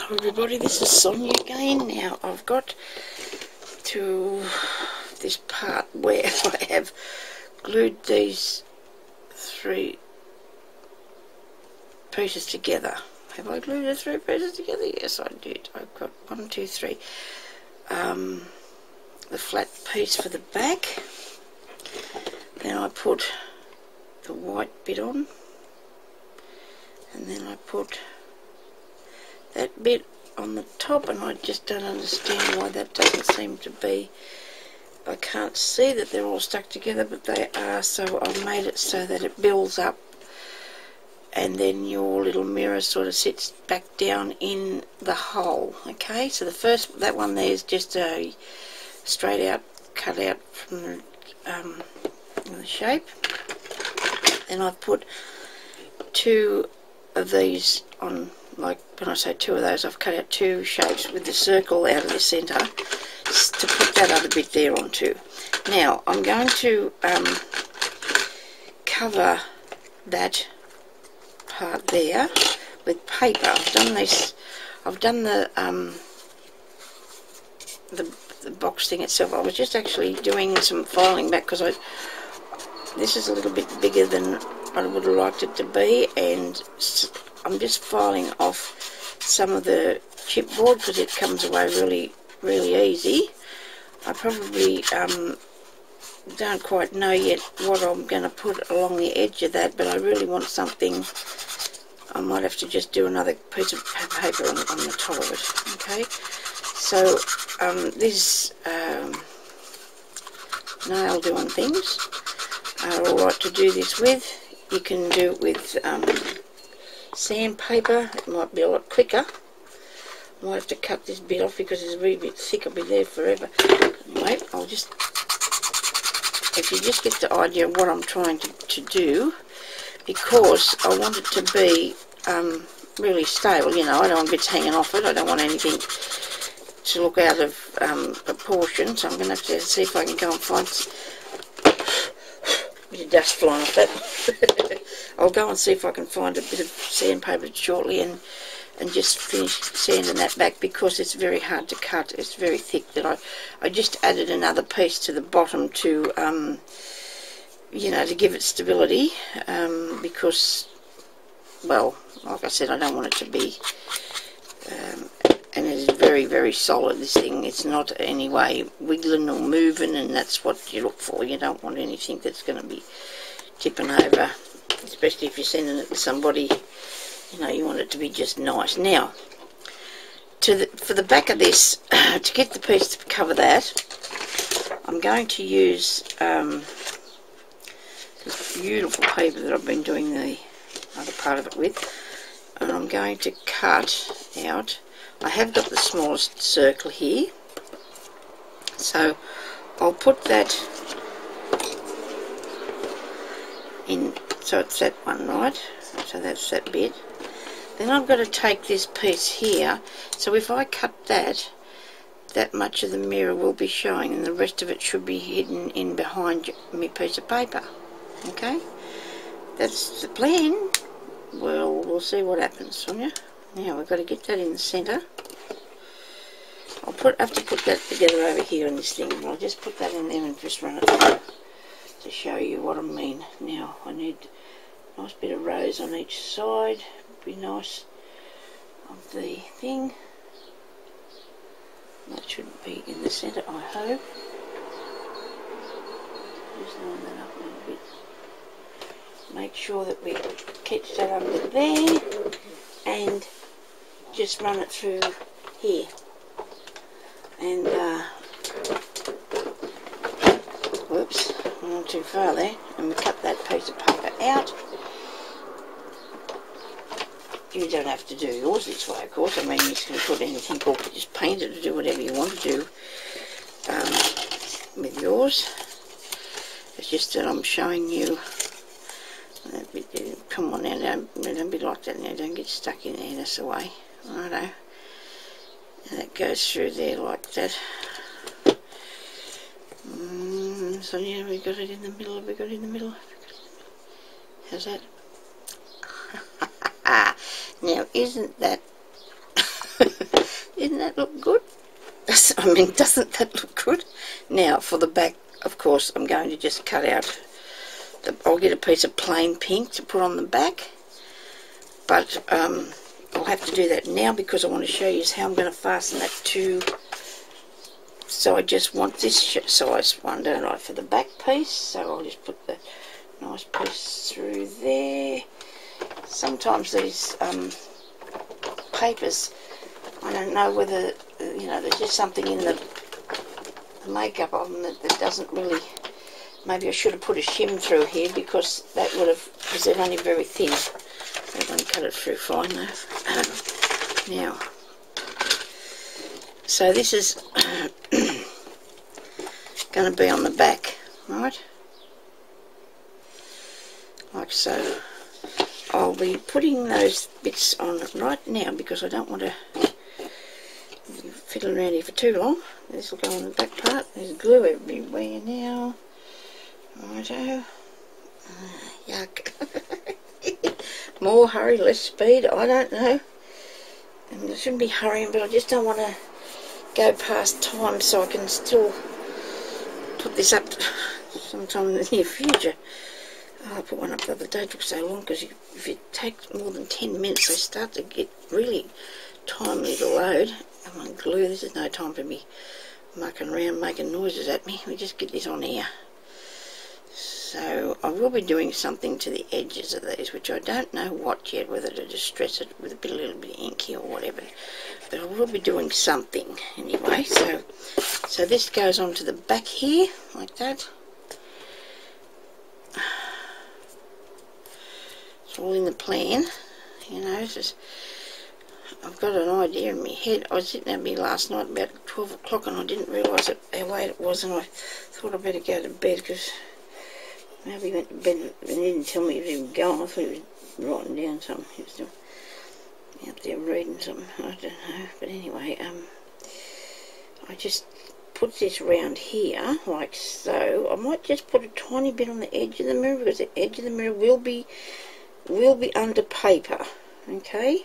Hello everybody, this is Sonya again. Now I've got to this part where I have glued these three pieces together. Have I glued the three pieces together? Yes, I did. I've got 1, 2, 3. The flat piece for the back. Then I put the white bit on, and then I put that bit on the top, and I just don't understand why that doesn't seem to be. I can't see that they're all stuck together, but they are, so I've made it so that it builds up, and then your little mirror sort of sits back down in the hole. Okay, so that one there is just a straight out cut out from the shape. Then I've put 2 of these on. Like when I say 2 of those, I've cut out 2 shapes with the circle out of the centre to put that other bit there onto. Now I'm going to cover that part there with paper. I've done this. I've done the box thing itself. I was just actually doing some filing back because this is a little bit bigger than I would have liked it to be, and I'm just filing off some of the chipboard because it comes away really easy. I probably don't quite know yet what I'm going to put along the edge of that, but I really want something. I might have to just do another piece of paper on the top of it. Okay, so these nail doing things are alright to do this with. You can do it with sandpaper. It might be a lot quicker. I might have to cut this bit off because it's a wee bit thick. It'll be there forever. Anyway, if you just get the idea of what I'm trying to do, because I want it to be really stable, you know, I don't want bits hanging off it. I don't want anything to look out of proportion, so I'm going to have to see if I can go and find a bit of dust flying off that. I'll go and see if I can find a bit of sandpaper shortly and just finish sanding that back, because it's very hard to cut. It's very thick. That I just added another piece to the bottom to you know, to give it stability, because, well, like I said, I don't want it to be and it is very solid, this thing. It's not any way wiggling or moving, and that's what you look for. You don't want anything that's going to be tipping over, especially if you're sending it to somebody. You know, you want it to be just nice. Now, for the back of this, to get the piece to cover that, I'm going to use this beautiful paper that I've been doing the other part of it with, and I'm going to cut out. I have got the smallest circle here, so I'll put that in, so it's that one, right? So that's that bit. Then I've got to take this piece here, so if I cut that much of the mirror will be showing, and the rest of it should be hidden in behind my piece of paper. Okay, that's the plan. Well, we'll see what happens, Sonia. Now we've got to get that in the centre. I'll have to put that together over here in this thing. I'll just put that in there and just run it through to show you what I mean. Now I need a nice bit of rose on each side. Be nice of the thing. That should be in the centre, I hope. Just line that up a little bit. Make sure that we catch that under there, and just run it through here. And whoops, I went too far there. And we cut that piece of paper out. You don't have to do yours this way, of course. I mean, you can put anything, or just paint it, or do whatever you want to do with yours. It's just that I'm showing you. Come on now, don't be like that now. Don't get stuck in there. That's the way. Righto. And that goes through there like that. So yeah, we got it in the middle. We got it in the middle. How's that? Now, isn't that Didn't that look good? I mean, doesn't that look good? Now, for the back, of course, I'm going to just cut out, I'll get a piece of plain pink to put on the back, but I'll have to do that now because I want to show you how I'm going to fasten that to. So I just want this size one, don't I, for the back piece. So I'll just put the nice piece through there. Sometimes these papers, I don't know whether, you know, there's just something in the makeup of them that doesn't really, maybe I should have put a shim through here because that would have, because they're only very thin. I'm going to cut it through fine though. Now, so this is going to be on the back, right? Like so. I'll be putting those bits on right now because I don't want to fiddle around here for too long. This will go on the back part. There's glue everywhere now. Righto. Yuck. More hurry, less speed, I don't know. And I shouldn't be hurrying, but I just don't want to go past time so I can still put this up sometime in the near future. Oh, I put one up the other day, it took so long because if it takes more than 10 minutes they start to get really timely to load. Come on, glue, this is no time for me mucking around making noises at me. We just get this on here. So I will be doing something to the edges of these, which I don't know what yet, whether to distress it with a little bit of inky or whatever. But I will be doing something anyway. So this goes onto the back here, like that. It's all in the plan, you know. It's just, I've got an idea in my head. I was sitting at me last night about 12 o'clock and I didn't realise how late it was, and I thought I'd better go to bed because maybe he went to bed and he didn't tell me he was even going. I thought he was writing down something. He was still out there reading something. I don't know. But anyway, I just put this round here like so. I might just put a tiny bit on the edge of the mirror because the edge of the mirror will be under paper, okay?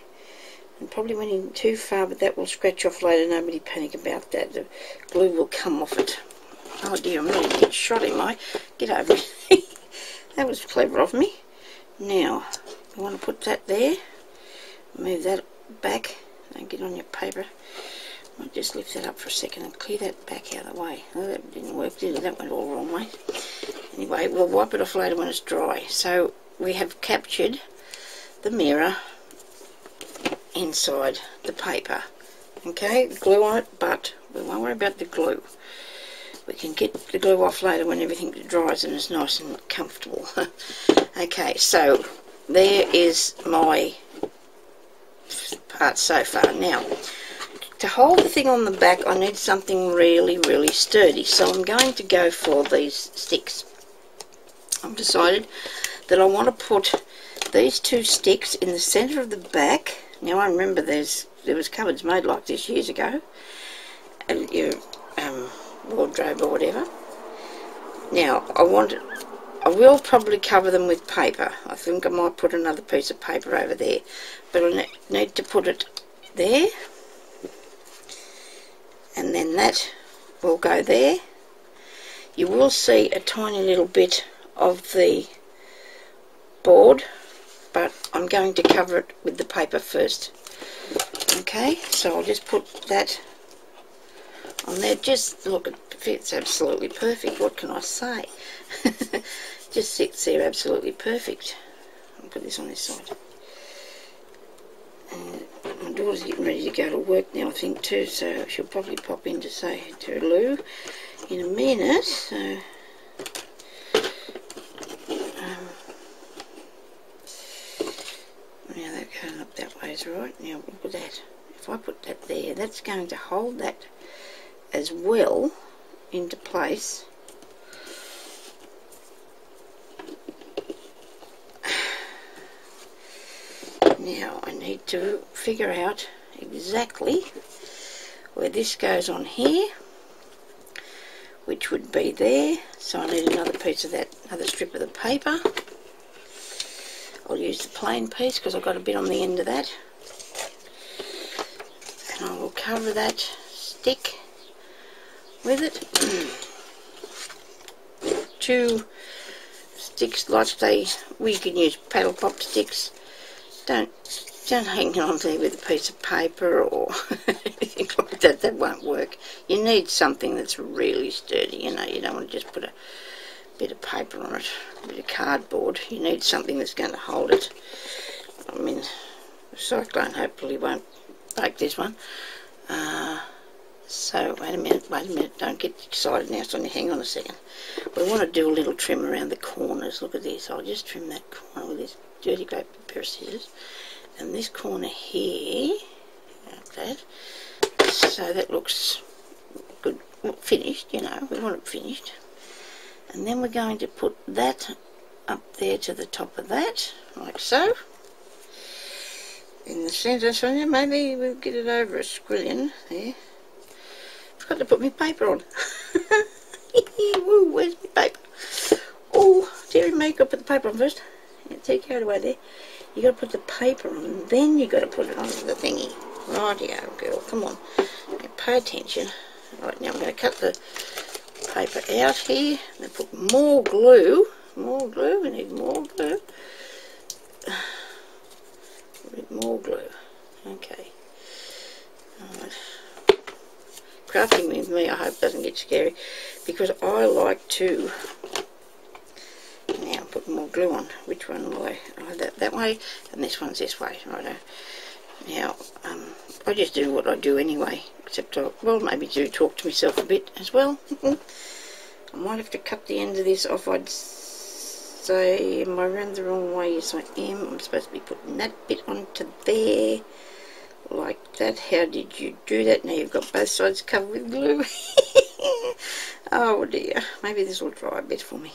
And probably went in too far, but that will scratch off later. Nobody panic about that. The glue will come off it. Oh dear, I'm really getting shot, am I? Get over it. That was clever of me. Now, I want to put that there. Move that back. Don't get on your paper. I'll just lift that up for a second and clear that back out of the way. Oh, that didn't work, did it? That went all the wrong way. Anyway, we'll wipe it off later when it's dry. So we have captured the mirror inside the paper. Okay, glue on it, but we won't worry about the glue. We can get the glue off later when everything dries and is nice and comfortable. Okay, so there is my part so far. Now, to hold the thing on the back, I need something really, really sturdy. So I'm going to go for these sticks. I've decided that I want to put these two sticks in the centre of the back. Now I remember there was cupboards made like this years ago, and your wardrobe or whatever. Now I will probably cover them with paper. I think I might put another piece of paper over there, but I need to put it there, and then that will go there. You will see a tiny little bit of the board, but I'm going to cover it with the paper first. Okay, so I'll just put that on there. Just look, it fits absolutely perfect. What can I say? Just sits there absolutely perfect. I'll put this on this side. And my daughter's getting ready to go to work now, I think, too, so she'll probably pop in to say toodaloo in a minute. So now that going up that way is right. Now look at that. If I put that there, that's going to hold that as well into place. Now I need to figure out exactly where this goes on here, which would be there. So I need another piece of that, another strip of the paper. I'll use the plain piece because I've got a bit on the end of that. and I will cover that stick with it. 2 sticks like we can use paddle pop sticks. Don't hang on there with a piece of paper or anything like that. That won't work. You need something that's really sturdy. You know, you don't want to just put a bit of paper on it, a bit of cardboard. You need something that's going to hold it. I mean, the cyclone hopefully won't break this one. So wait a minute, don't get excited now, Sonia, hang on a second. We want to do a little trim around the corners. Look at this, I'll just trim that corner with this dirty great pair of scissors. And this corner here, like that, so that looks good, finished, you know, we want it finished. And then we're going to put that up there to the top of that, like so. In the centre, Sonia, maybe we'll get it over a squillion there. Forgot to put my paper on. Woo, where's my paper? Oh, dearie me, got to put the paper on first. Yeah, take care away there. You got to put the paper on, and then you got to put it onto the thingy. Rightio, girl, come on. Now, pay attention. Right, now I'm going to cut the paper out here. I'm going to put more glue. More glue, we need more glue. We need more glue. Okay. Alright. Crafting with me, I hope doesn't get scary, because I like to, now put more glue on. Which one will I that way, and this one's this way, righto. Now, I just do what I do anyway, except well, maybe do talk to myself a bit as well. I might have to cut the end of this off, I'd say. Am I around the wrong way? Yes, I am. I'm supposed to be putting that bit onto there. Like that. How did you do that? Now you've got both sides covered with glue. Oh dear. Maybe this will dry a bit for me.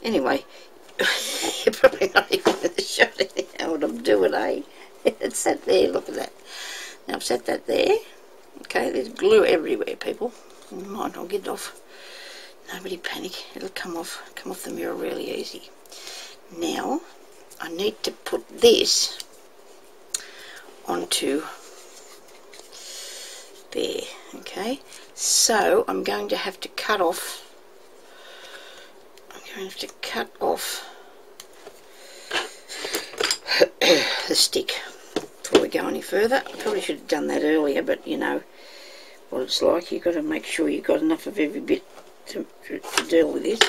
Anyway, you're probably not even in the shot anyhow what I'm doing, eh? It's set there, look at that. Now I've set that there. Okay, there's glue everywhere, people. Never mind, I'll get it off. Nobody panic. It'll come off the mirror really easy. Now, I need to put this onto there, okay? So I'm going to have to cut off the stick before we go any further. I probably should have done that earlier, but you know what it's like. You've got to make sure you've got enough of every bit to deal with this.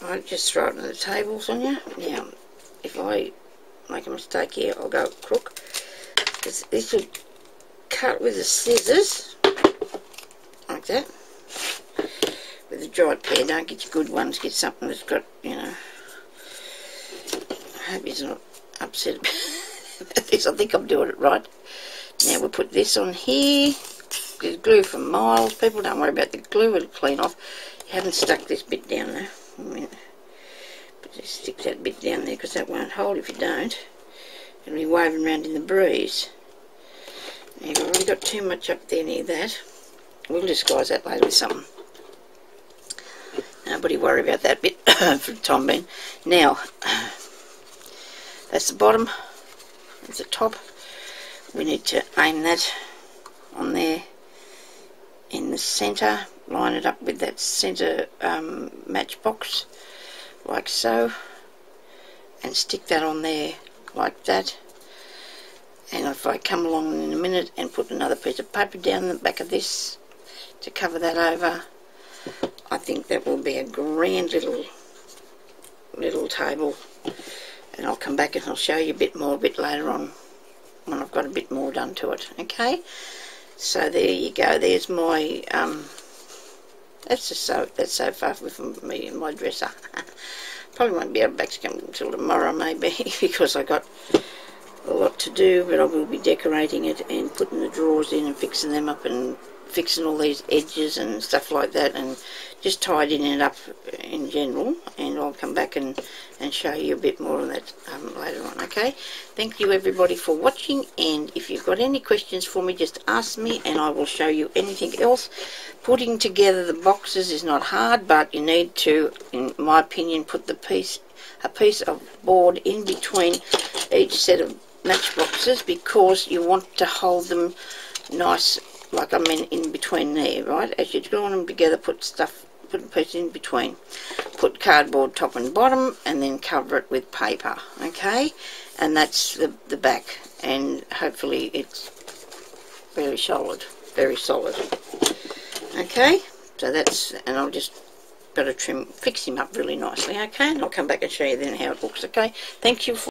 Right, just throw it on the table, Sonia. Now, if I make a mistake here, I'll go crook. This will cut with the scissors, like that. With a dried pear, don't get your good ones, get something that's got, you know. I hope he's not upset about this. I think I'm doing it right. Now we'll put this on here. There's glue for miles. People, don't worry about the glue, it'll clean off. You haven't stuck this bit down there. But just stick that bit down there, because that won't hold if you don't. It'll be waving around in the breeze. Now you've already got too much up there near that. We'll disguise that later with something. Nobody worry about that bit for the time being. Now, that's the bottom. That's the top. We need to aim that on there in the centre. Line it up with that centre matchbox, like so. And stick that on there like that. And if I come along in a minute and put another piece of paper down the back of this to cover that over, I think that will be a grand little table. And I'll come back and I'll show you a bit later on when I've got a bit more done to it. Okay, so there you go. There's my that's so far from me and my dresser. Probably won't be able back to come until tomorrow maybe, because I got a lot to do, but I will be decorating it and putting the drawers in and fixing them up and fixing all these edges and stuff like that, and just tidying it up in general. And I'll come back and show you a bit more of that later on. Okay, thank you everybody for watching, and if you've got any questions for me, just ask me and I will show you anything else. Putting together the boxes is not hard, but you need to, in my opinion, put a piece of board in between each set of matchboxes because you want to hold them nice, like I mean in between there, right? As you're gluing them together, put a piece in between. Put cardboard top and bottom and then cover it with paper, okay? And that's the back, and hopefully it's very solid, okay? So that's, and I'll just got to fix him up really nicely, okay? And I'll come back and show you then how it looks, okay? Thank you for